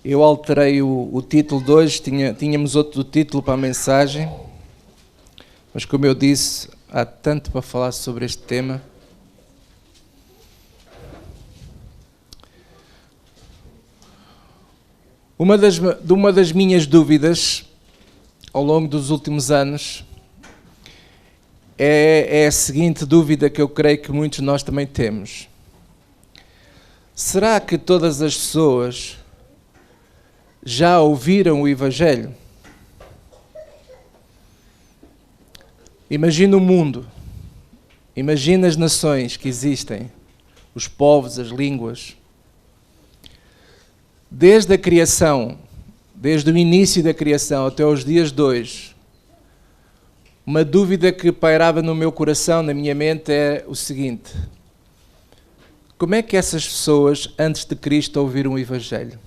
Eu alterei o título de hoje, tínhamos outro título para a mensagem, mas como eu disse, há tanto para falar sobre este tema. Uma das minhas dúvidas ao longo dos últimos anos é a seguinte dúvida que eu creio que muitos de nós também temos. Será que todas as pessoas já ouviram o Evangelho? Imagina o mundo, imagina as nações que existem, os povos, as línguas. Desde a criação, desde o início da criação até os dias de hoje, uma dúvida que pairava no meu coração, na minha mente, é o seguinte: como é que essas pessoas, antes de Cristo, ouviram o Evangelho?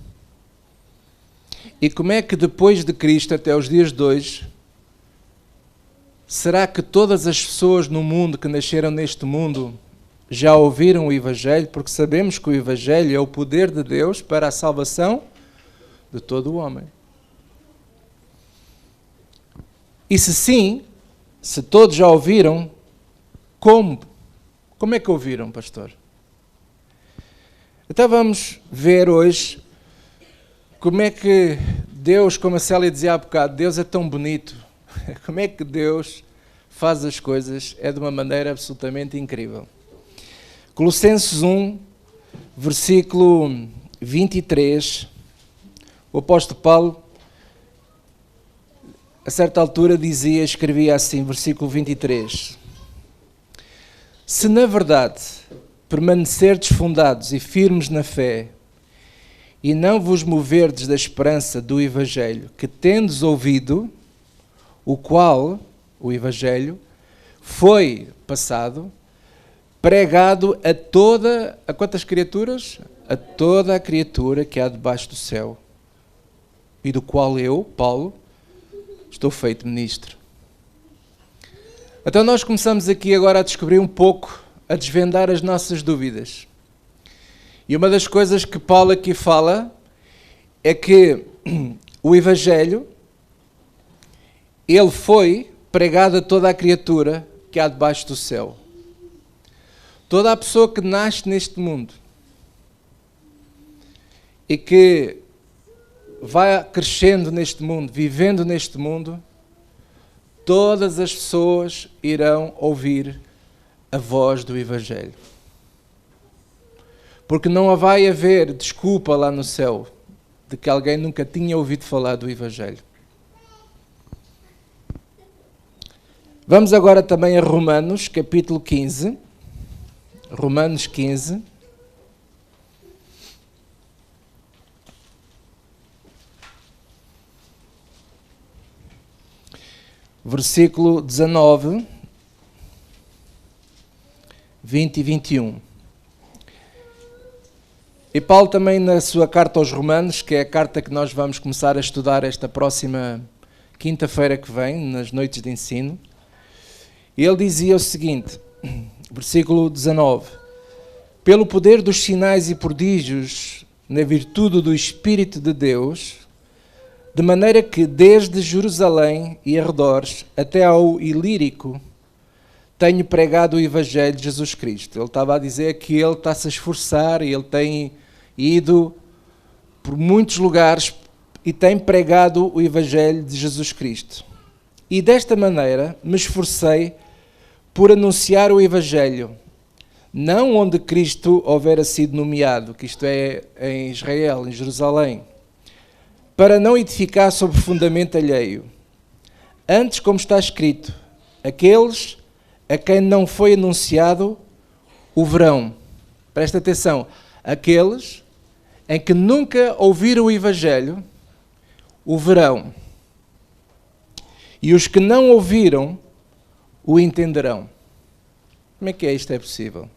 E como é que depois de Cristo, até os dias de hoje, será que todas as pessoas no mundo que nasceram neste mundo já ouviram o Evangelho? Porque sabemos que o Evangelho é o poder de Deus para a salvação de todo o homem. E se sim, se todos já ouviram, como? Como é que ouviram, pastor? Então vamos ver hoje como é que Deus, como a Célia dizia há bocado, Deus é tão bonito. Como é que Deus faz as coisas? É de uma maneira absolutamente incrível. Colossenses 1, versículo 23, o apóstolo Paulo, a certa altura escrevia assim, versículo 23. Se na verdade permanecerdes fundados e firmes na fé, e não vos moverdes da esperança do Evangelho, que tendes ouvido, o qual, o Evangelho, foi passado, pregado a quantas criaturas? A toda a criatura que há debaixo do céu, e do qual eu, Paulo, estou feito ministro. Então nós começamos aqui agora a descobrir um pouco, a desvendar as nossas dúvidas. E uma das coisas que Paulo aqui fala é que o Evangelho, ele foi pregado a toda a criatura que há debaixo do céu. Toda a pessoa que nasce neste mundo e que vai crescendo neste mundo, vivendo neste mundo, todas as pessoas irão ouvir a voz do Evangelho. Porque não vai haver desculpa lá no céu de que alguém nunca tinha ouvido falar do Evangelho. Vamos agora também a Romanos, capítulo 15. Romanos 15. Versículo 19, 20 e 21. E Paulo também na sua carta aos Romanos, que é a carta que nós vamos começar a estudar esta próxima quinta-feira que vem, nas noites de ensino, ele dizia o seguinte, versículo 19: pelo poder dos sinais e prodígios, na virtude do Espírito de Deus, de maneira que desde Jerusalém e arredores até ao Ilírico tenho pregado o Evangelho de Jesus Cristo. Ele estava a dizer que ele está-se a esforçar e ele tem ido por muitos lugares e tem pregado o Evangelho de Jesus Cristo. E desta maneira me esforcei por anunciar o Evangelho, não onde Cristo houvera sido nomeado, que isto é em Israel, em Jerusalém, para não edificar sobre fundamento alheio. Antes, como está escrito, aqueles a quem não foi anunciado o verão. Presta atenção, aqueles em que nunca ouviram o Evangelho, o verão. E os que não ouviram, o entenderão. Como é que isto é possível?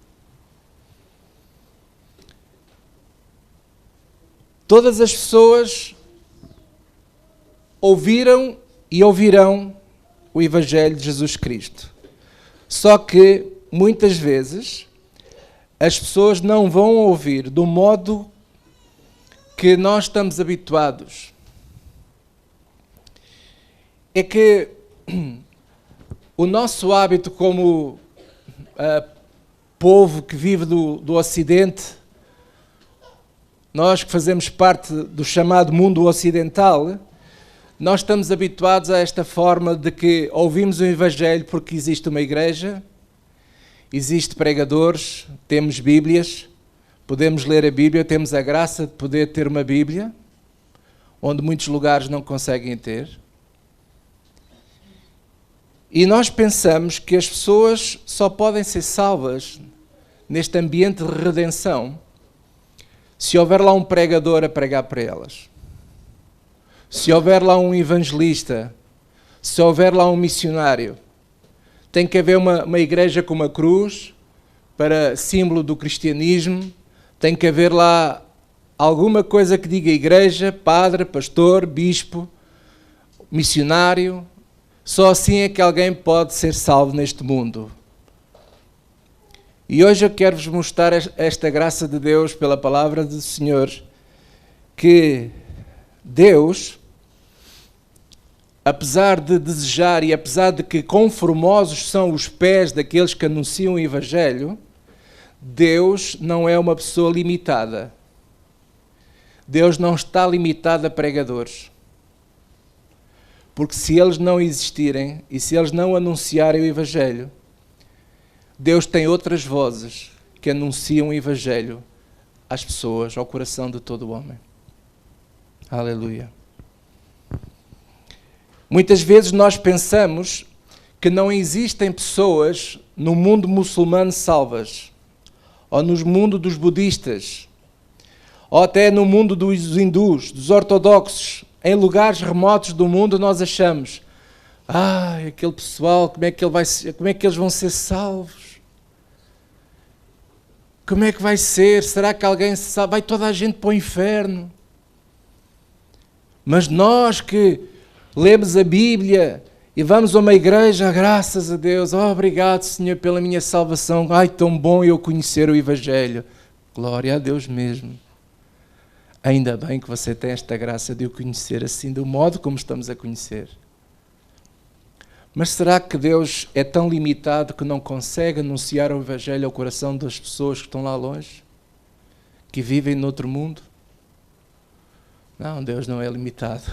Todas as pessoas ouviram e ouvirão o Evangelho de Jesus Cristo. Só que, muitas vezes, as pessoas não vão ouvir do modo que nós estamos habituados é que o nosso hábito como povo que vive do Ocidente, nós que fazemos parte do chamado mundo ocidental, nós estamos habituados a esta forma de que ouvimos o Evangelho porque existe uma igreja, existe pregadores, temos Bíblias, podemos ler a Bíblia, temos a graça de poder ter uma Bíblia, onde muitos lugares não conseguem ter. E nós pensamos que as pessoas só podem ser salvas neste ambiente de redenção se houver lá um pregador a pregar para elas. Se houver lá um evangelista, se houver lá um missionário. Tem que haver uma igreja com uma cruz, para símbolo do cristianismo. Tem que haver lá alguma coisa que diga igreja, padre, pastor, bispo, missionário. Só assim é que alguém pode ser salvo neste mundo. E hoje eu quero-vos mostrar esta graça de Deus pela palavra do Senhor, que Deus, apesar de desejar e apesar de que conformosos são os pés daqueles que anunciam o Evangelho, Deus não é uma pessoa limitada. Deus não está limitado a pregadores. Porque se eles não existirem e se eles não anunciarem o Evangelho, Deus tem outras vozes que anunciam o Evangelho às pessoas, ao coração de todo o homem. Aleluia. Muitas vezes nós pensamos que não existem pessoas no mundo muçulmano salvas, ou no mundo dos budistas, ou até no mundo dos hindus, dos ortodoxos. Em lugares remotos do mundo nós achamos, aquele pessoal, como é que eles vão ser salvos? Como é que vai ser? Será que alguém se salva? Vai toda a gente para o inferno? Mas nós que lemos a Bíblia e vamos a uma igreja, graças a Deus, obrigado Senhor pela minha salvação, tão bom eu conhecer o Evangelho. Glória a Deus mesmo. Ainda bem que você tem esta graça de o conhecer assim, do modo como estamos a conhecer. Mas será que Deus é tão limitado que não consegue anunciar o Evangelho ao coração das pessoas que estão lá longe? Que vivem noutro mundo? Não, Deus não é limitado.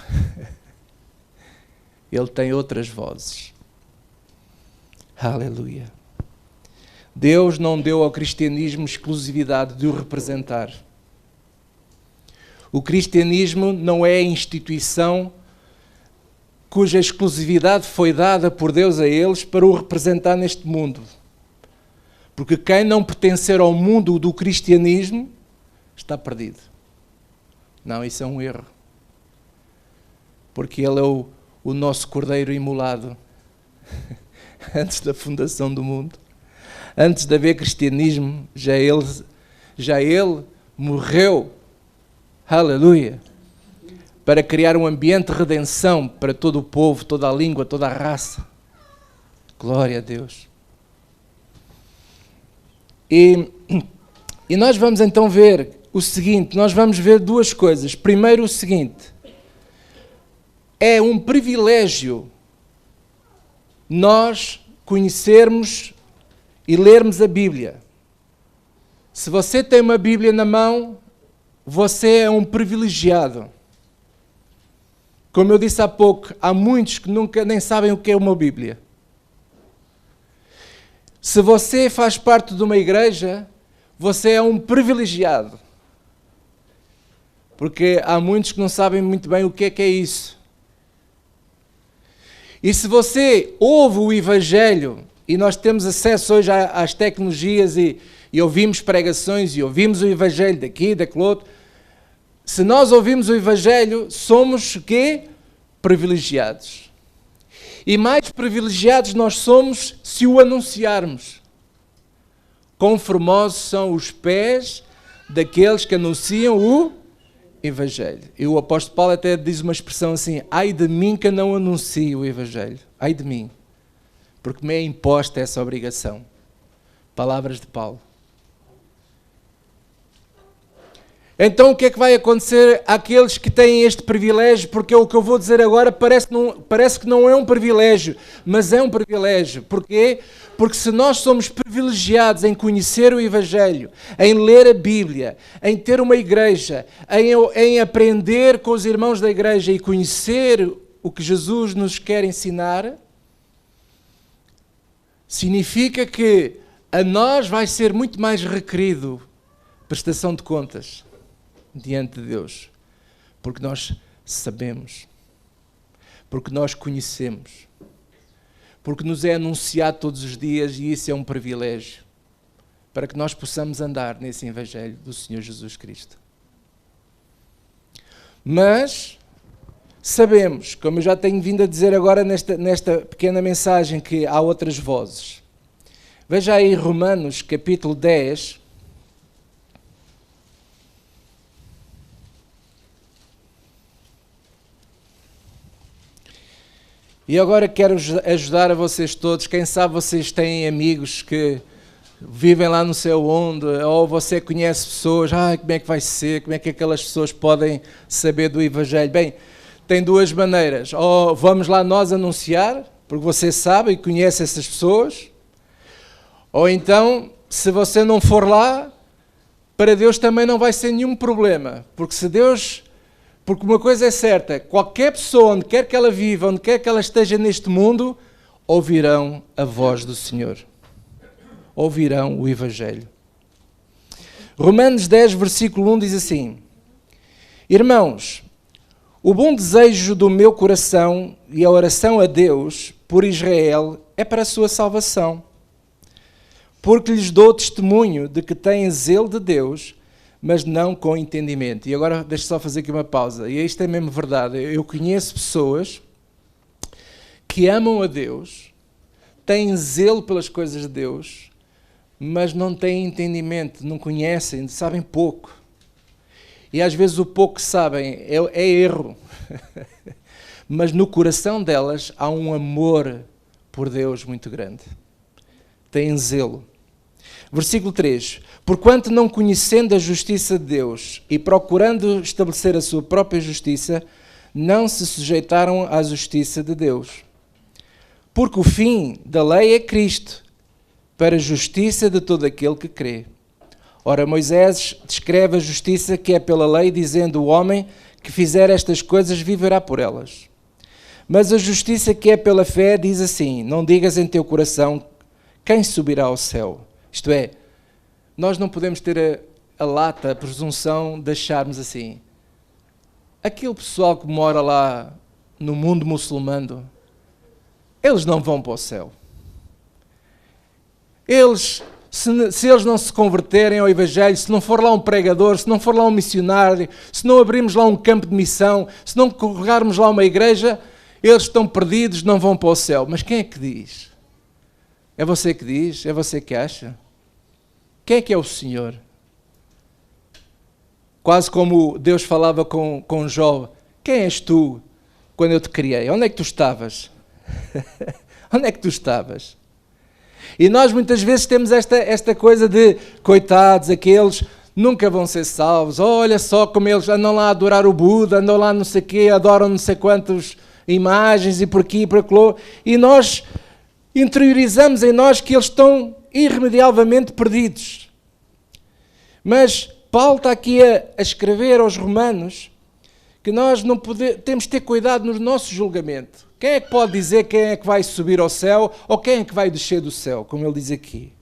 Ele tem outras vozes. Aleluia. Deus não deu ao cristianismo exclusividade de o representar. O cristianismo não é a instituição cuja exclusividade foi dada por Deus a eles para o representar neste mundo. Porque quem não pertencer ao mundo do cristianismo está perdido. Não, isso é um erro. Porque Ele é o nosso Cordeiro imolado antes da fundação do mundo. Antes de haver cristianismo, já Ele morreu. Aleluia! Para criar um ambiente de redenção para todo o povo, toda a língua, toda a raça. Glória a Deus. E nós vamos então ver o seguinte, nós vamos ver duas coisas. Primeiro o seguinte, é um privilégio nós conhecermos e lermos a Bíblia. Se você tem uma Bíblia na mão, você é um privilegiado. Como eu disse há pouco, há muitos que nunca nem sabem o que é uma Bíblia. Se você faz parte de uma igreja, você é um privilegiado. Porque há muitos que não sabem muito bem o que é isso. E se você ouve o Evangelho, e nós temos acesso hoje às tecnologias e ouvimos pregações e ouvimos o Evangelho daqui, daquele outro, se nós ouvimos o Evangelho, somos o quê? Privilegiados. E mais privilegiados nós somos se o anunciarmos. Quão formosos são os pés daqueles que anunciam o Evangelho. E o apóstolo Paulo até diz uma expressão assim, ai de mim que não anuncio o Evangelho. Ai de mim. Porque me é imposta essa obrigação. Palavras de Paulo. Então o que é que vai acontecer àqueles que têm este privilégio? Porque o que eu vou dizer agora parece que não é um privilégio, mas é um privilégio. Porquê? Porque se nós somos privilegiados em conhecer o Evangelho, em ler a Bíblia, em ter uma igreja, em aprender com os irmãos da igreja e conhecer o que Jesus nos quer ensinar, significa que a nós vai ser muito mais requerido prestação de contas diante de Deus, porque nós sabemos, porque nós conhecemos, porque nos é anunciado todos os dias, e isso é um privilégio, para que nós possamos andar nesse Evangelho do Senhor Jesus Cristo. Mas sabemos, como eu já tenho vindo a dizer agora nesta pequena mensagem, que há outras vozes. Veja aí Romanos capítulo 10, e agora quero ajudar a vocês todos. Quem sabe vocês têm amigos que vivem lá não sei onde, ou você conhece pessoas, como é que vai ser, como é que aquelas pessoas podem saber do Evangelho? Bem, tem duas maneiras: ou vamos lá nós anunciar, porque você sabe e conhece essas pessoas, ou então, se você não for lá, para Deus também não vai ser nenhum problema, porque uma coisa é certa: qualquer pessoa, onde quer que ela viva, onde quer que ela esteja neste mundo, ouvirão a voz do Senhor, ouvirão o Evangelho. Romanos 10, versículo 1 diz assim: Irmãos, o bom desejo do meu coração e a oração a Deus por Israel é para a sua salvação, porque lhes dou testemunho de que têm zelo de Deus, mas não com entendimento. E agora deixa só fazer aqui uma pausa, e isto é mesmo verdade. Eu conheço pessoas que amam a Deus, têm zelo pelas coisas de Deus, mas não têm entendimento, não conhecem, sabem pouco. E às vezes o pouco que sabem é erro. Mas no coração delas há um amor por Deus muito grande. Têm zelo. Versículo 3. Porquanto não conhecendo a justiça de Deus e procurando estabelecer a sua própria justiça, não se sujeitaram à justiça de Deus. Porque o fim da lei é Cristo, para a justiça de todo aquele que crê. Ora, Moisés descreve a justiça que é pela lei, dizendo: o homem que fizer estas coisas viverá por elas. Mas a justiça que é pela fé diz assim: não digas em teu coração: quem subirá ao céu? Isto é, nós não podemos ter a lata, a presunção de acharmos assim: aquele pessoal que mora lá no mundo muçulmano, eles não vão para o céu. Se eles não se converterem ao Evangelho, se não for lá um pregador, se não for lá um missionário, se não abrirmos lá um campo de missão, se não colocarmos lá uma igreja, eles estão perdidos, não vão para o céu. Mas quem é que diz? É você que diz? É você que acha? Quem é que é o Senhor? Quase como Deus falava com Jó: quem és tu quando eu te criei? Onde é que tu estavas? Onde é que tu estavas? E nós muitas vezes temos esta coisa de: coitados, aqueles nunca vão ser salvos, olha só como eles andam lá a adorar o Buda, andam lá não sei o quê, adoram não sei quantas imagens e por aqui e por acolá, e nós interiorizamos em nós que eles estão irremediavelmente perdidos. Mas Paulo está aqui a escrever aos Romanos que nós não temos de ter cuidado no nosso julgamento. Quem é que pode dizer quem é que vai subir ao céu ou quem é que vai descer do céu, como ele diz aqui?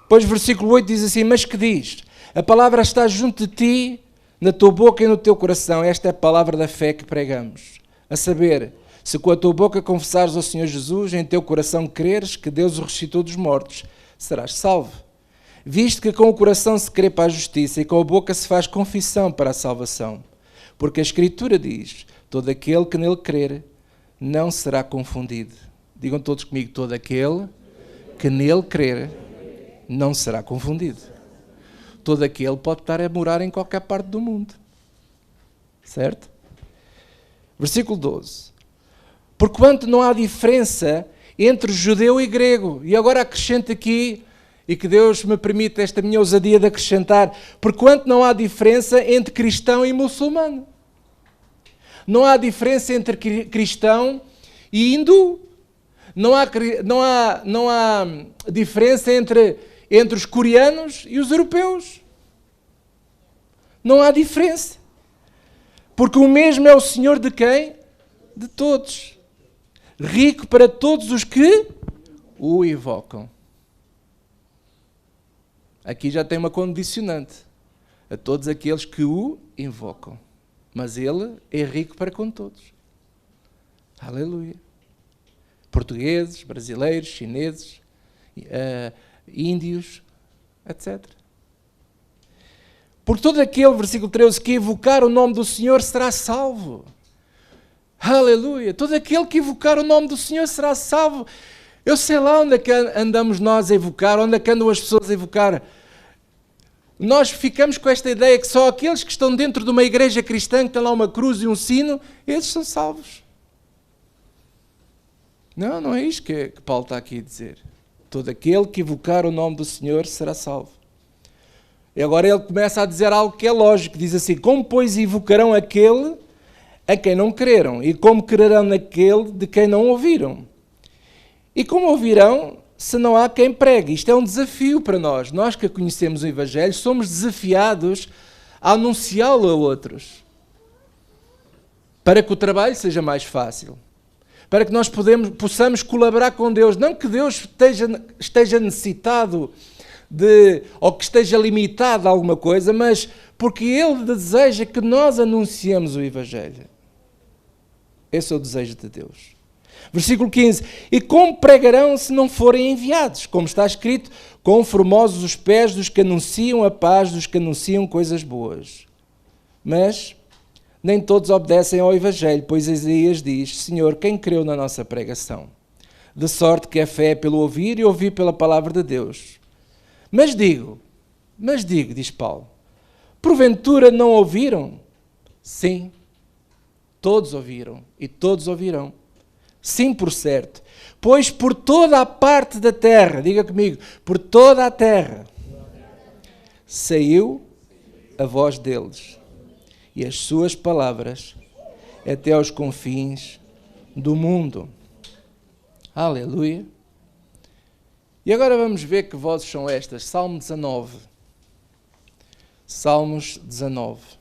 Pois versículo 8 diz assim: mas que diz? A palavra está junto de ti, na tua boca e no teu coração. Esta é a palavra da fé que pregamos. A saber, se com a tua boca confessares ao Senhor Jesus, em teu coração creres que Deus o ressuscitou dos mortos, serás salvo. Visto que com o coração se crê para a justiça e com a boca se faz confissão para a salvação. Porque a Escritura diz: todo aquele que nele crer não será confundido. Digam todos comigo: todo aquele que nele crer não será confundido. Todo aquele pode estar a morar em qualquer parte do mundo. Certo? Versículo 12. Porquanto não há diferença entre judeu e grego. E agora acrescento aqui, E que Deus me permita esta minha ousadia de acrescentar, porquanto não há diferença entre cristão e muçulmano. Não há diferença entre cristão e hindu. Não há diferença entre os coreanos e os europeus. Não há diferença. Porque o mesmo é o Senhor de quem? De todos. Rico para todos os que o invocam. Aqui já tem uma condicionante. A todos aqueles que o invocam. Mas ele é rico para com todos. Aleluia. Portugueses, brasileiros, chineses, índios, etc. Por todo aquele, versículo 13, que evocar o nome do Senhor será salvo. Aleluia. Todo aquele que evocar o nome do Senhor será salvo. Eu sei lá onde é que andamos nós a evocar, onde é que andam as pessoas a evocar. Nós ficamos com esta ideia que só aqueles que estão dentro de uma igreja cristã, que tem lá uma cruz e um sino, eles são salvos. Não, não é isto que Paulo está aqui a dizer. Todo aquele que evocar o nome do Senhor será salvo. E agora ele começa a dizer algo que é lógico. Diz assim, como pois evocarão aquele a quem não creram? E como crerão naquele de quem não ouviram? E como ouvirão se não há quem pregue? Isto é um desafio para nós. Nós que conhecemos o Evangelho, somos desafiados a anunciá-lo a outros. Para que o trabalho seja mais fácil. Para que nós possamos colaborar com Deus. Não que Deus esteja necessitado ou que esteja limitado a alguma coisa, mas porque Ele deseja que nós anunciemos o Evangelho. Esse é o desejo de Deus. Versículo 15. E como pregarão se não forem enviados? Como está escrito, quão formosos os pés dos que anunciam a paz, dos que anunciam coisas boas. Mas nem todos obedecem ao Evangelho, pois Isaías diz, Senhor, quem creu na nossa pregação? De sorte que a fé é pelo ouvir e ouvir pela palavra de Deus. Mas digo, diz Paulo, porventura não ouviram? Sim, todos ouviram e todos ouvirão. Sim, por certo. Pois por toda a parte da terra, diga comigo, por toda a terra, saiu a voz deles e as suas palavras até aos confins do mundo. Aleluia. E agora vamos ver que vozes são estas. Salmo 19. Salmos 19.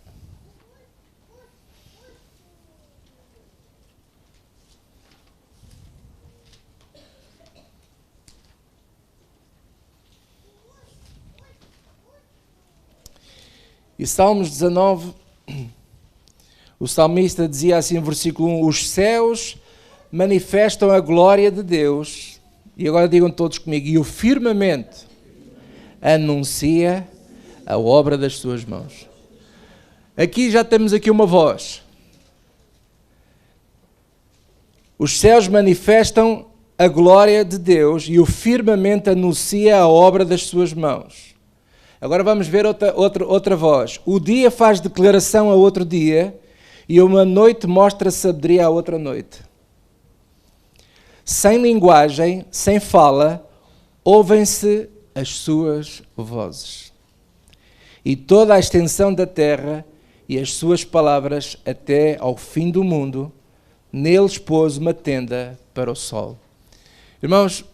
E Salmos 19, o salmista dizia assim, versículo 1, os céus manifestam a glória de Deus, e agora digam todos comigo, e o firmamento anuncia a obra das suas mãos. Aqui já temos aqui uma voz. Os céus manifestam a glória de Deus e o firmamento anuncia a obra das suas mãos. Agora vamos ver outra voz. O dia faz declaração a outro dia e uma noite mostra sabedoria a outra noite. Sem linguagem, sem fala, ouvem-se as suas vozes. E toda a extensão da terra e as suas palavras até ao fim do mundo, neles pôs uma tenda para o sol. Irmãos,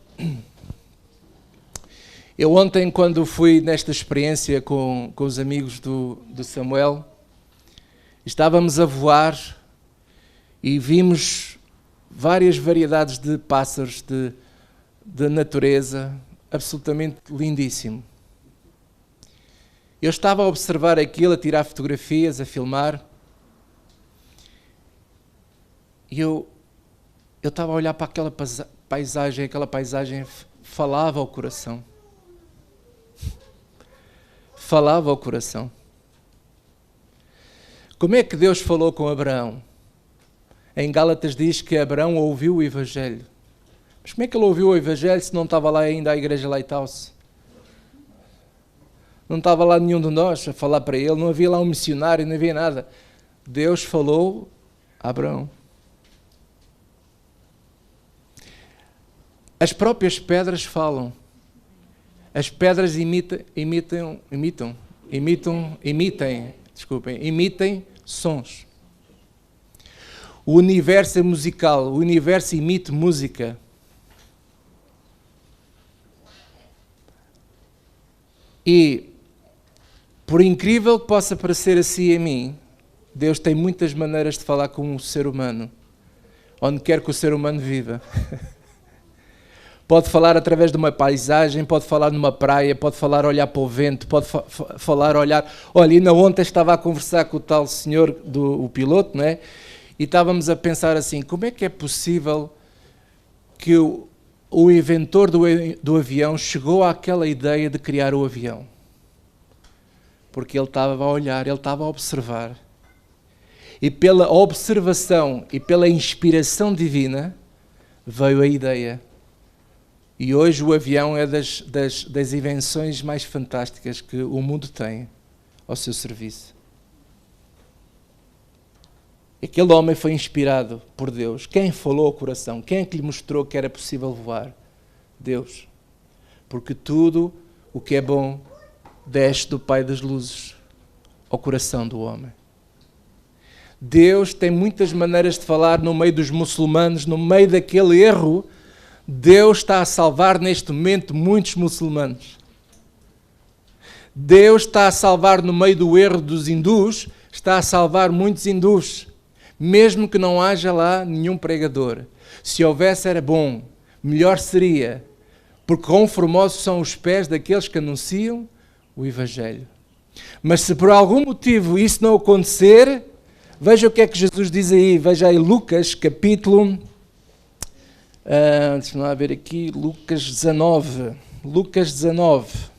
eu ontem, quando fui nesta experiência com os amigos do Samuel, estávamos a voar e vimos várias variedades de pássaros, de natureza, absolutamente lindíssimo. Eu estava a observar aquilo, a tirar fotografias, a filmar, e eu estava a olhar para aquela paisagem falava ao coração. Falava ao coração. Como é que Deus falou com Abraão? Em Gálatas diz que Abraão ouviu o Evangelho. Mas como é que ele ouviu o Evangelho se não estava lá ainda a Igreja Lighthouse? Não estava lá nenhum de nós a falar para ele, não havia lá um missionário, não havia nada. Deus falou a Abraão. As próprias pedras falam. As pedras imitem sons. O universo é musical, o universo imita música. E, por incrível que possa parecer assim a mim, Deus tem muitas maneiras de falar com o ser humano, onde quer que o ser humano viva. Pode falar através de uma paisagem, pode falar numa praia, pode falar olhar para o vento, pode falar olhar... Olha, ainda ontem estava a conversar com o tal senhor, o piloto, não é? E estávamos a pensar assim, como é que é possível que o inventor do avião chegou àquela ideia de criar o avião? Porque ele estava a olhar, ele estava a observar. E pela observação e pela inspiração divina veio a ideia. E hoje o avião é das invenções mais fantásticas que o mundo tem ao seu serviço. Aquele homem foi inspirado por Deus. Quem falou ao coração? Quem é que lhe mostrou que era possível voar? Deus. Porque tudo o que é bom desce do Pai das Luzes ao coração do homem. Deus tem muitas maneiras de falar no meio dos muçulmanos, no meio daquele erro. Deus está a salvar neste momento muitos muçulmanos. Deus está a salvar no meio do erro dos hindus, está a salvar muitos hindus, mesmo que não haja lá nenhum pregador. Se houvesse era bom, melhor seria, porque quão formosos são os pés daqueles que anunciam o Evangelho. Mas se por algum motivo isso não acontecer, veja o que é que Jesus diz aí, veja aí Lucas capítulo... deixa-me lá ver aqui, Lucas 19. Lucas 19.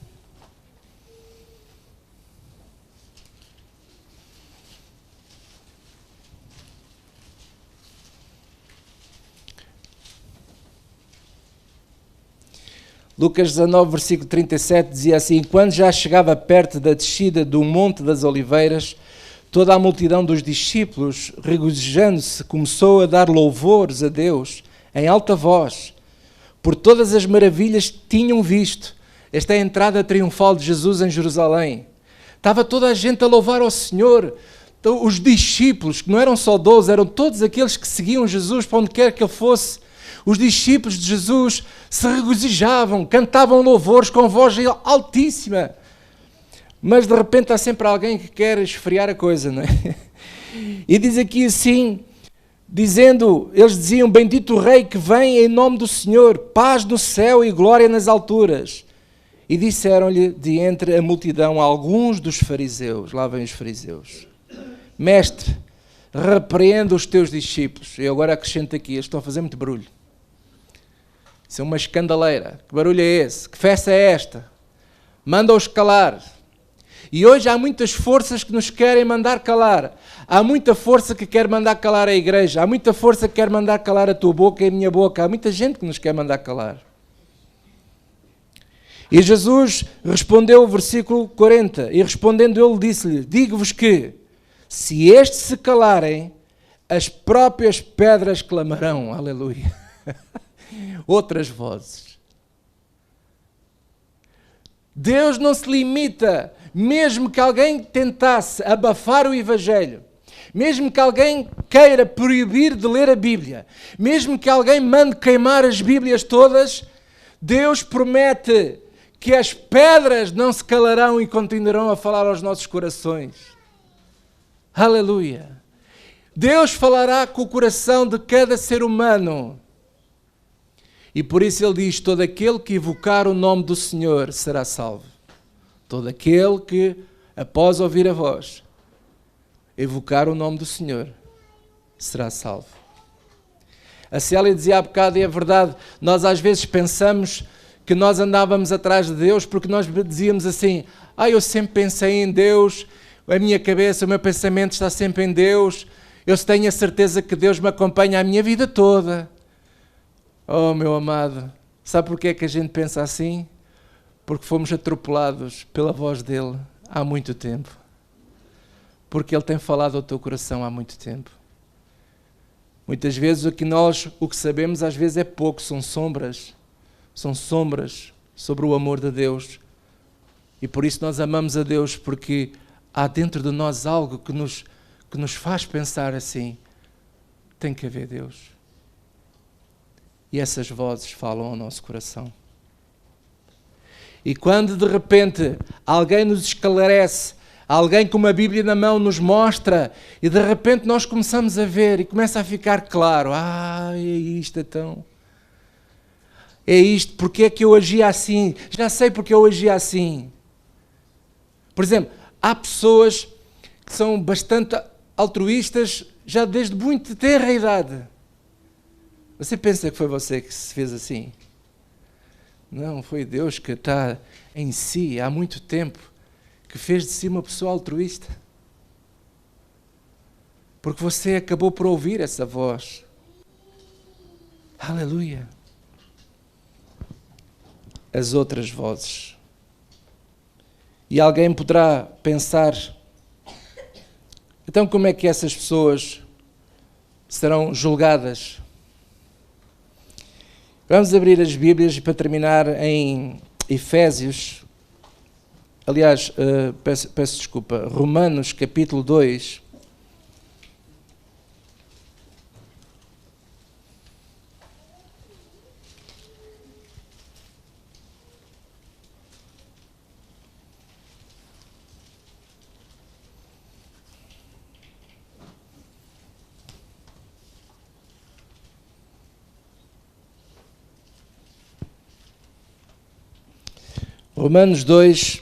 Lucas 19, versículo 37, dizia assim: quando já chegava perto da descida do Monte das Oliveiras, toda a multidão dos discípulos, regozijando-se, começou a dar louvores a Deus em alta voz, por todas as maravilhas que tinham visto. Esta é a entrada triunfal de Jesus em Jerusalém. Estava toda a gente a louvar ao Senhor. Então, os discípulos, que não eram só 12, eram todos aqueles que seguiam Jesus para onde quer que ele fosse. Os discípulos de Jesus se regozijavam, cantavam louvores com voz altíssima. Mas de repente há sempre alguém que quer esfriar a coisa, não é? E diz aqui assim... dizendo, eles diziam, bendito o Rei que vem em nome do Senhor, paz no céu e glória nas alturas. E disseram-lhe de entre a multidão alguns dos fariseus, lá vêm os fariseus, mestre, repreenda os teus discípulos. Eu agora acrescento aqui, eles estão a fazer muito barulho. Isso é uma escandaleira. Que barulho é esse? Que festa é esta? Manda-os calar. E hoje há muitas forças que nos querem mandar calar. Há muita força que quer mandar calar a igreja. Há muita força que quer mandar calar a tua boca e a minha boca. Há muita gente que nos quer mandar calar. E Jesus respondeu, versículo 40, e respondendo ele disse-lhe, digo-vos que, se estes se calarem, as próprias pedras clamarão. Aleluia. Outras vozes. Deus não se limita, mesmo que alguém tentasse abafar o Evangelho, mesmo que alguém queira proibir de ler a Bíblia, mesmo que alguém mande queimar as Bíblias todas, Deus promete que as pedras não se calarão e continuarão a falar aos nossos corações. Aleluia! Deus falará com o coração de cada ser humano. E por isso ele diz, todo aquele que evocar o nome do Senhor será salvo. Todo aquele que, após ouvir a voz, evocar o nome do Senhor, será salvo. A Célia dizia há bocado, e é verdade, nós às vezes pensamos que nós andávamos atrás de Deus porque nós dizíamos assim, eu sempre pensei em Deus, a minha cabeça, o meu pensamento está sempre em Deus, eu tenho a certeza que Deus me acompanha a minha vida toda. Oh, meu amado, sabe porquê é que a gente pensa assim? Porque fomos atropelados pela voz dele há muito tempo. Porque ele tem falado ao teu coração há muito tempo. Muitas vezes o que sabemos às vezes é pouco, são sombras. São sombras sobre o amor de Deus. E por isso nós amamos a Deus, porque há dentro de nós algo que nos faz pensar assim: tem que haver Deus. E essas vozes falam ao nosso coração. E quando de repente alguém nos esclarece, alguém com uma Bíblia na mão nos mostra, e de repente nós começamos a ver e começa a ficar claro: é isto então. É isto, porque é que eu agia assim? Já sei porque eu agia assim. Por exemplo, há pessoas que são bastante altruístas já desde muito tenra idade. Você pensa que foi você que se fez assim? Não, foi Deus que está em si há muito tempo, que fez de si uma pessoa altruísta. Porque você acabou por ouvir essa voz. Aleluia. As outras vozes. E alguém poderá pensar: então como é que essas pessoas serão julgadas? Vamos abrir as Bíblias e, para terminar, em Efésios, aliás, peço desculpa, Romanos capítulo 2. Romanos 2,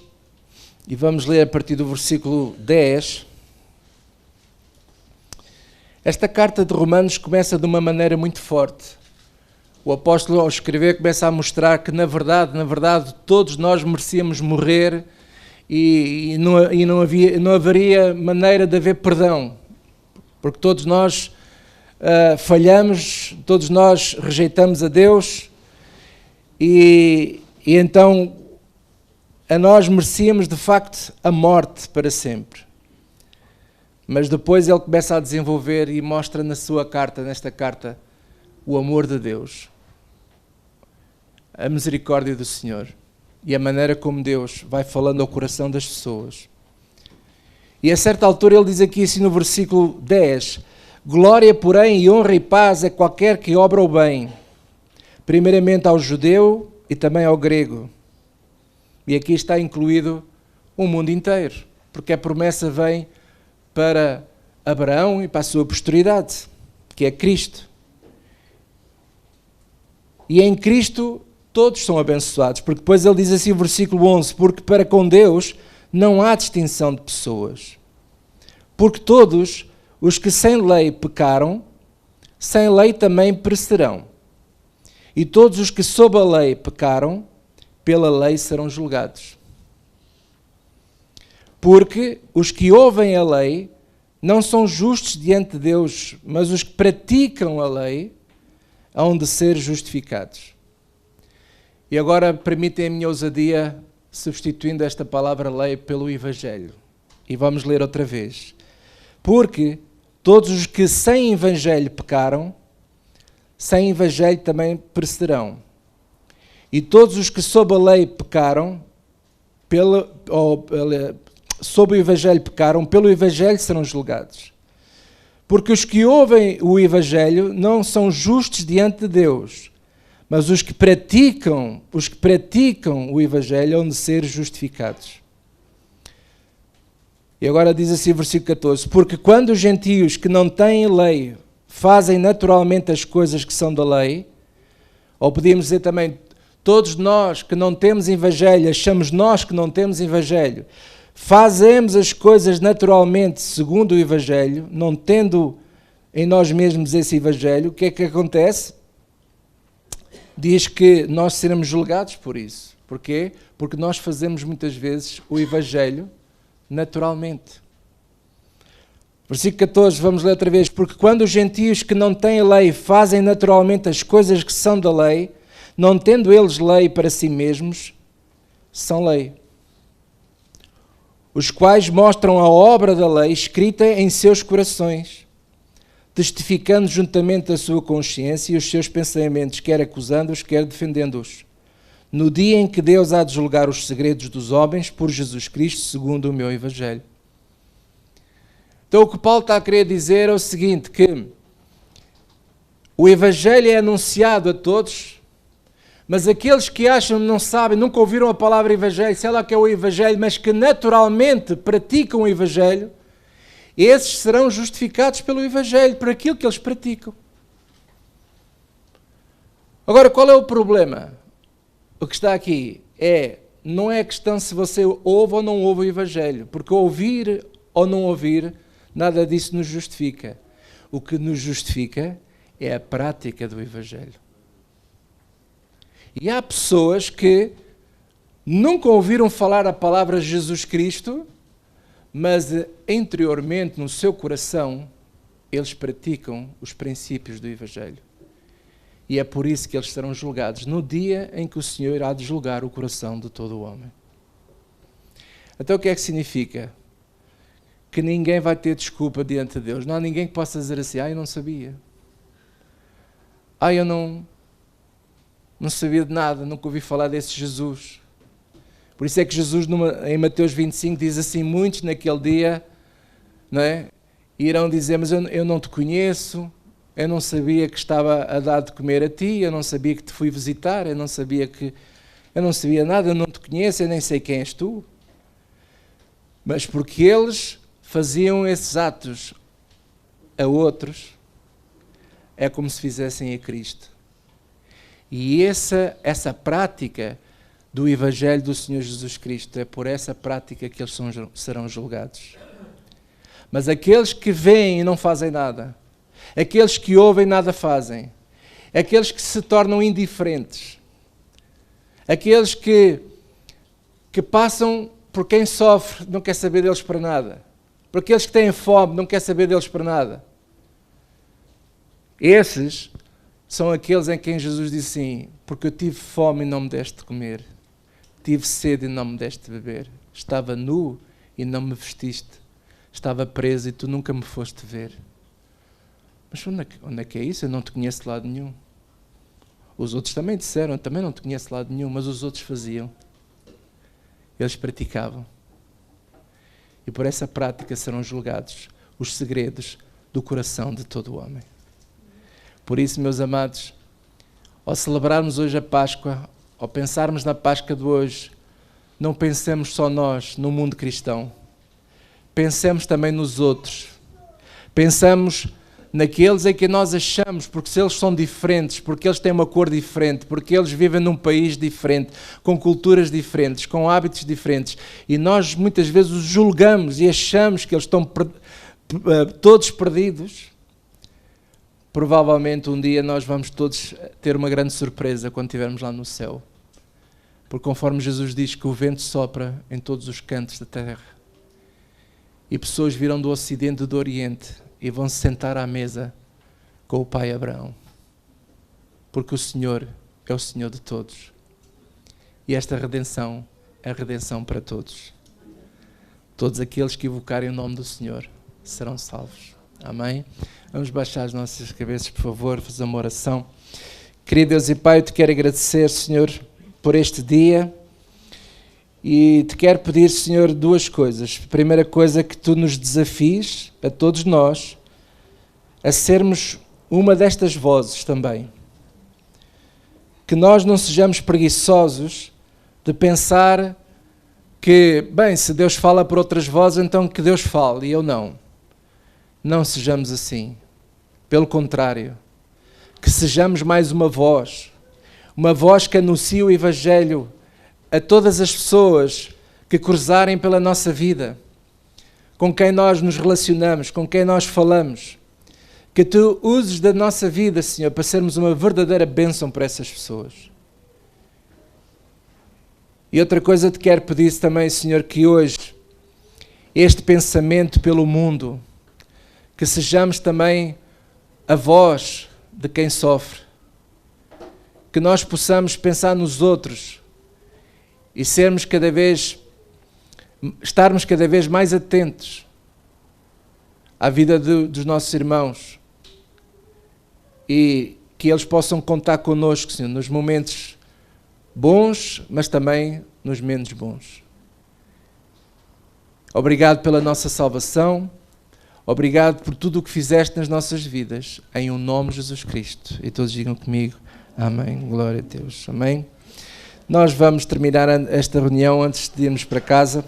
e vamos ler a partir do versículo 10. Esta carta de Romanos começa de uma maneira muito forte. O apóstolo, ao escrever, começa a mostrar que, na verdade, todos nós merecíamos morrer e não haveria maneira de haver perdão, porque todos nós falhamos, todos nós rejeitamos a Deus e então a nós merecíamos de facto a morte para sempre. Mas depois ele começa a desenvolver e mostra nesta carta, o amor de Deus, a misericórdia do Senhor e a maneira como Deus vai falando ao coração das pessoas. E a certa altura ele diz aqui assim no versículo 10: glória, porém, e honra e paz a qualquer que obra o bem, primeiramente ao judeu e também ao grego. E aqui está incluído o mundo inteiro, porque a promessa vem para Abraão e para a sua posteridade, que é Cristo. E em Cristo todos são abençoados, porque depois ele diz assim no versículo 11, porque para com Deus não há distinção de pessoas. Porque todos os que sem lei pecaram, sem lei também perecerão. E todos os que sob a lei pecaram, pela lei serão julgados. Porque os que ouvem a lei não são justos diante de Deus, mas os que praticam a lei hão de ser justificados. E agora permitem a minha ousadia, substituindo esta palavra lei pelo Evangelho. E vamos ler outra vez. Porque todos os que sem Evangelho pecaram, sem Evangelho também perecerão. E todos os que sob a lei pecaram, sob o Evangelho pecaram, pelo Evangelho serão julgados. Porque os que ouvem o Evangelho não são justos diante de Deus, mas os que praticam o Evangelho hão de ser justificados. E agora diz assim o versículo 14, porque quando os gentios que não têm lei fazem naturalmente as coisas que são da lei, ou podíamos dizer também, todos nós que não temos Evangelho, achamos nós que não temos Evangelho, fazemos as coisas naturalmente segundo o Evangelho, não tendo em nós mesmos esse Evangelho, o que é que acontece? Diz que nós seremos julgados por isso. Porquê? Porque nós fazemos muitas vezes o Evangelho naturalmente. Versículo 14, vamos ler outra vez. Porque quando os gentios que não têm lei fazem naturalmente as coisas que são da lei, não tendo eles lei para si mesmos, são lei. Os quais mostram a obra da lei escrita em seus corações, testificando juntamente a sua consciência e os seus pensamentos, quer acusando-os, quer defendendo-os. no dia em que Deus há de julgar os segredos dos homens por Jesus Cristo, segundo o meu Evangelho. Então o que Paulo está a querer dizer é o seguinte, que o Evangelho é anunciado a todos, mas aqueles que acham que não sabem, nunca ouviram a palavra Evangelho, sei lá que é o Evangelho, mas que naturalmente praticam o Evangelho, esses serão justificados pelo Evangelho, por aquilo que eles praticam. Agora, qual é o problema? O que está aqui não é questão se você ouve ou não ouve o Evangelho, porque ouvir ou não ouvir, nada disso nos justifica. O que nos justifica é a prática do Evangelho. E há pessoas que nunca ouviram falar a palavra Jesus Cristo, mas interiormente, no seu coração, eles praticam os princípios do Evangelho. E é por isso que eles serão julgados no dia em que o Senhor irá de julgar o coração de todo o homem. Então o que é que significa? Que ninguém vai ter desculpa diante de Deus. Não há ninguém que possa dizer assim, eu não sabia. Eu não sabia de nada, nunca ouvi falar desse Jesus. Por isso é que Jesus, em Mateus 25, diz assim, muitos naquele dia, não é, irão dizer, mas eu não te conheço, eu não sabia que estava a dar de comer a ti, eu não sabia que te fui visitar, eu não sabia nada, eu não te conheço, eu nem sei quem és tu. Mas porque eles faziam esses atos a outros, é como se fizessem a Cristo. E essa prática do Evangelho do Senhor Jesus Cristo, é por essa prática que eles serão julgados. Mas aqueles que veem e não fazem nada, aqueles que ouvem e nada fazem, aqueles que se tornam indiferentes, aqueles que passam por quem sofre, não quer saber deles para nada, por aqueles que têm fome, não quer saber deles para nada. Esses são aqueles em quem Jesus disse assim, porque eu tive fome e não me deste de comer, tive sede e não me deste de beber, estava nu e não me vestiste, estava preso e tu nunca me foste ver. Mas onde é que é isso? Eu não te conheço de lado nenhum. Os outros também disseram, eu também não te conheço de lado nenhum, mas os outros faziam. Eles praticavam. E por essa prática serão julgados os segredos do coração de todo o homem. Por isso, meus amados, ao celebrarmos hoje a Páscoa, ao pensarmos na Páscoa de hoje, não pensemos só nós no mundo cristão. Pensemos também nos outros. Pensamos naqueles em que nós achamos, porque se eles são diferentes, porque eles têm uma cor diferente, porque eles vivem num país diferente, com culturas diferentes, com hábitos diferentes, e nós muitas vezes os julgamos e achamos que eles estão todos perdidos. Provavelmente um dia nós vamos todos ter uma grande surpresa quando estivermos lá no céu. Porque conforme Jesus diz que o vento sopra em todos os cantos da terra, e pessoas virão do Ocidente e do Oriente e vão se sentar à mesa com o pai Abraão. Porque o Senhor é o Senhor de todos. E esta redenção é a redenção para todos. Todos aqueles que invocarem o nome do Senhor serão salvos. Amém? Vamos baixar as nossas cabeças, por favor, fazer uma oração. Querido Deus e Pai, eu te quero agradecer, Senhor, por este dia e te quero pedir, Senhor, duas coisas. A primeira coisa é que tu nos desafies, a todos nós, a sermos uma destas vozes também. Que nós não sejamos preguiçosos de pensar que, bem, se Deus fala por outras vozes, então que Deus fale, e eu não. Não sejamos assim. Pelo contrário, que sejamos mais uma voz que anuncia o Evangelho a todas as pessoas que cruzarem pela nossa vida, com quem nós nos relacionamos, com quem nós falamos. Que tu uses da nossa vida, Senhor, para sermos uma verdadeira bênção para essas pessoas. E outra coisa te quero pedir também, Senhor, que hoje este pensamento pelo mundo, que sejamos também a voz de quem sofre, que nós possamos pensar nos outros e estarmos cada vez mais atentos à vida dos nossos irmãos e que eles possam contar connosco, Senhor, nos momentos bons, mas também nos menos bons. Obrigado pela nossa salvação. Obrigado por tudo o que fizeste nas nossas vidas. Em o nome de Jesus Cristo. E todos digam comigo. Amém. Glória a Deus. Amém. Nós vamos terminar esta reunião antes de irmos para casa.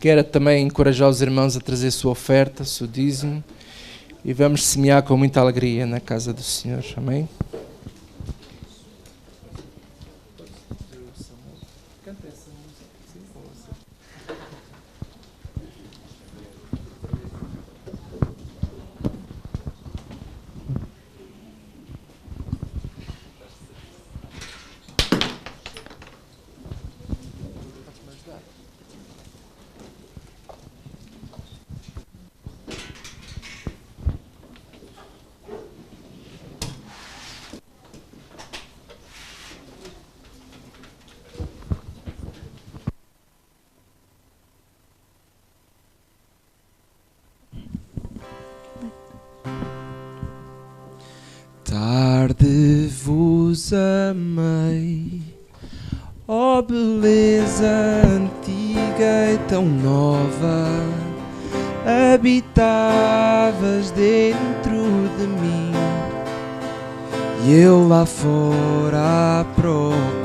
Quero também encorajar os irmãos a trazer a sua oferta, o seu dízimo. E vamos semear com muita alegria na casa do Senhor. Amém. Tarde vos amei, ó beleza antiga e tão nova, habitavas dentro de mim, e eu lá fora à procura